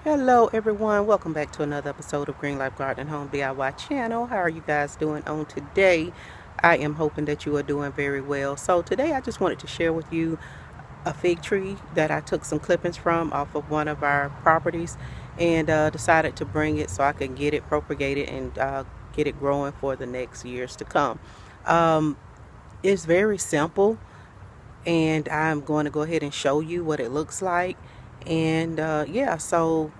Hello everyone, welcome back to another episode of Green Life Garden Home DIY channel. How are you guys doing on today? I am hoping that you are doing very well. So today I just wanted to share with you a fig tree that I took some clippings from off of one of our properties and decided to bring it so I can get it propagated and get it growing for the next years to come. Um, it's very simple, and I'm going to go ahead and show you what it looks like. And yeah, so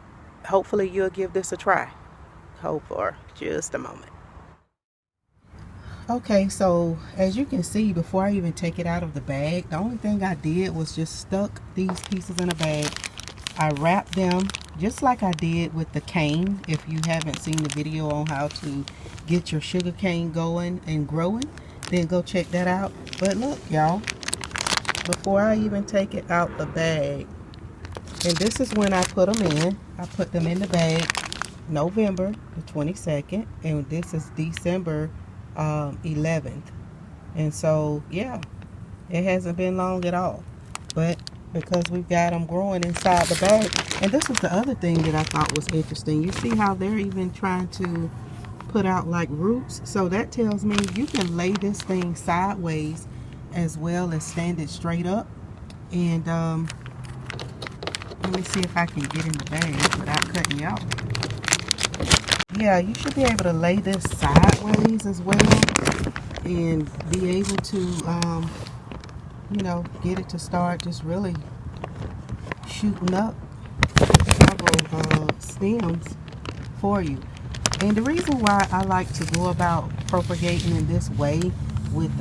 hopefully you'll give this a try. Hold for just a moment. Okay, so as you can see, before I even take it out of the bag, the only thing I did was just stuck these pieces in a bag. I wrapped them just like I did with the cane. If you haven't seen the video on how to get your sugar cane going and growing, then go check that out. But look, y'all, before I even take it out the bag, and this is when I put them in. I put them in the bag November the 22nd, and this is December 11th. And so, yeah, it hasn't been long at all. But because we've got them growing inside the bag, and this was the other thing that I thought was interesting. You see how they're even trying to put out like roots? So that tells me you can lay this thing sideways as well as stand it straight up. And let me see if I can get in the bag without cutting you off. Yeah, you should be able to lay this sideways as well and be able to, get it to start just really shooting up several stems for you. And the reason why I like to go about propagating in this way with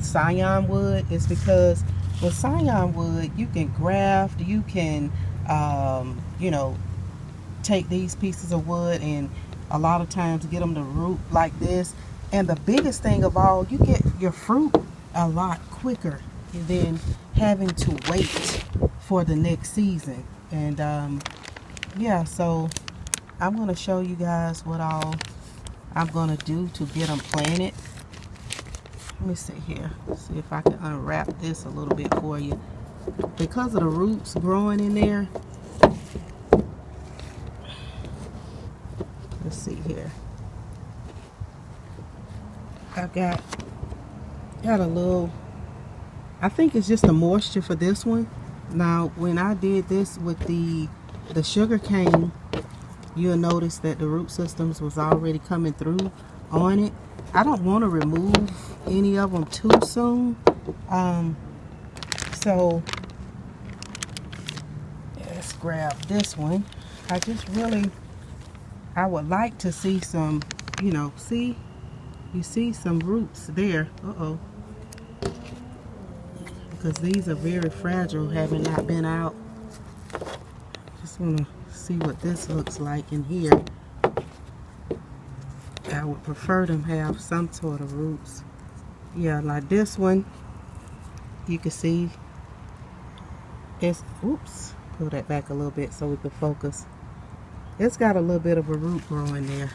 scion wood is because with scion wood you can graft, you can take these pieces of wood and a lot of times get them to root like this. And the biggest thing of all, you get your fruit a lot quicker than having to wait for the next season. And yeah, so I'm going to show you guys what all I'm going to do to get them planted. Let me see here, see if I can unwrap this a little bit for you. Because of the roots growing in there, let's see here. I've got a little, I think it's just the moisture for this one. Now, when I did this with the sugar cane, you'll notice that the root systems was already coming through on it. I don't want to remove any of them too soon. So let's grab this one. I would like to see some, you see some roots there. Because these are very fragile, having not been out. Just want to see what this looks like in here. I would prefer them have some sort of roots. Yeah, like this one, you can see it's, oops, pull that back a little bit so we can focus. It's got a little bit of a root growing there.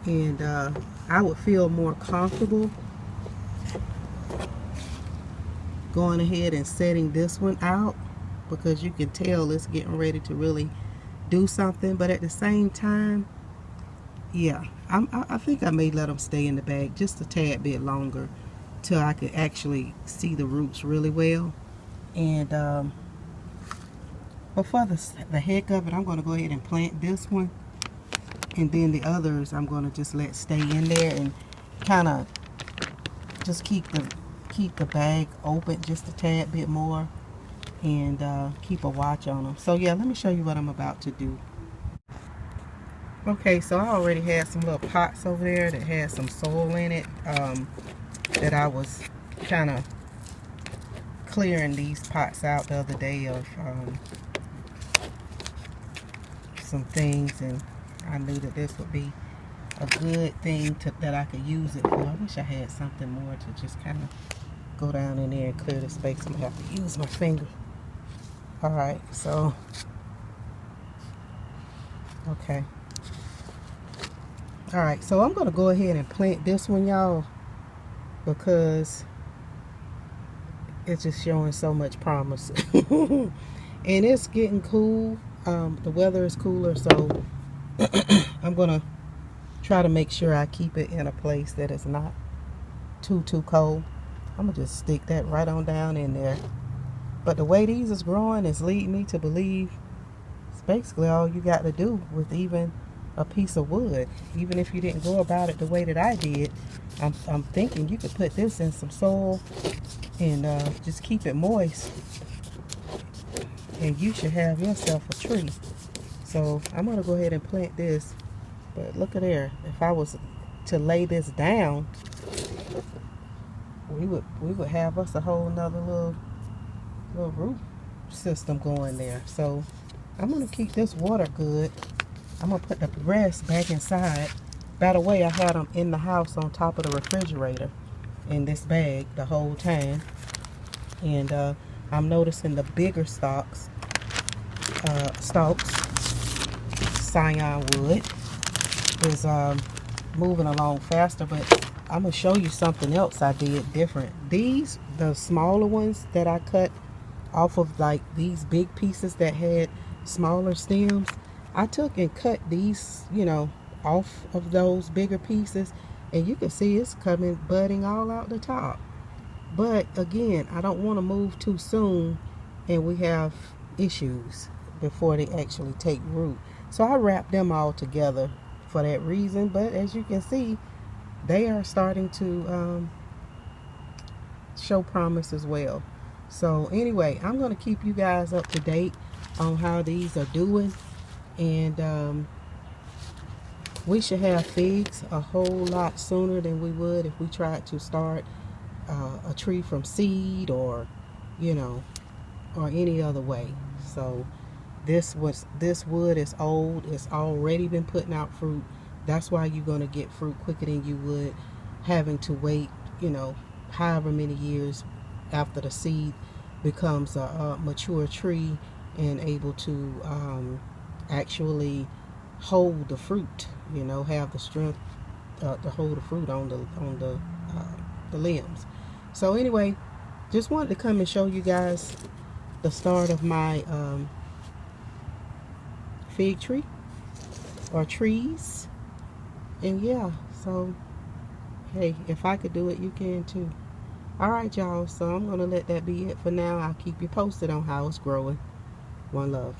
And I would feel more comfortable going ahead and setting this one out, because you can tell it's getting ready to really do something. But at the same time, yeah, I think I may let them stay in the bag just a tad bit longer till I could actually see the roots really well. And but for the heck of it, I'm going to go ahead and plant this one, and then the others I'm going to just let stay in there and kind of just keep the bag open just a tad bit more, and keep a watch on them. So yeah, let me show you what I'm about to do. Okay, so I already had some little pots over there that had some soil in it, that I was kind of clearing these pots out the other day of some things, and I knew that this would be a good thing that I could use it for. I wish I had something more to just kind of go down in there and clear the space. I'm gonna have to use my finger. Alright, so okay. Alright, so I'm gonna go ahead and plant this one, y'all, because it's just showing so much promise. And it's getting cool. The weather is cooler, so I'm gonna try to make sure I keep it in a place that is not too cold. I'm gonna just stick that right on down in there. But the way these is growing is leading me to believe it's basically all you got to do with even a piece of wood. Even if you didn't go about it the way that I did, I'm thinking you could put this in some soil and just keep it moist, and you should have yourself a tree. So I'm gonna go ahead and plant this. But look at there. If I was to lay this down, we would have us a whole nother little root system going there. So I'm gonna keep this water good. I'm gonna put the rest back inside. By the way, I had them in the house on top of the refrigerator in this bag the whole time. And I'm noticing the bigger stalks, scion wood, is moving along faster. But I'm gonna show you something else I did different. These, the smaller ones that I cut off of, like these big pieces that had smaller stems, I took and cut these, you know, off of those bigger pieces, and you can see it's coming budding all out the top. But again, I don't want to move too soon and we have issues before they actually take root. So I wrap them all together for that reason. But as you can see, they are starting to show promise as well. So anyway, I'm going to keep you guys up to date on how these are doing. And we should have figs a whole lot sooner than we would if we tried to start a tree from seed, or you know, or any other way. So this wood is old. It's already been putting out fruit. That's why you're going to get fruit quicker than you would having to wait, you know, however many years after the seed becomes a mature tree and able to actually hold the fruit, you know, have the strength to hold the fruit on the limbs. So anyway, just wanted to come and show you guys the start of my fig tree or trees. And yeah, so hey, if I could do it, you can too. Alright y'all, so I'm gonna let that be it for now. I'll keep you posted on how it's growing. One love.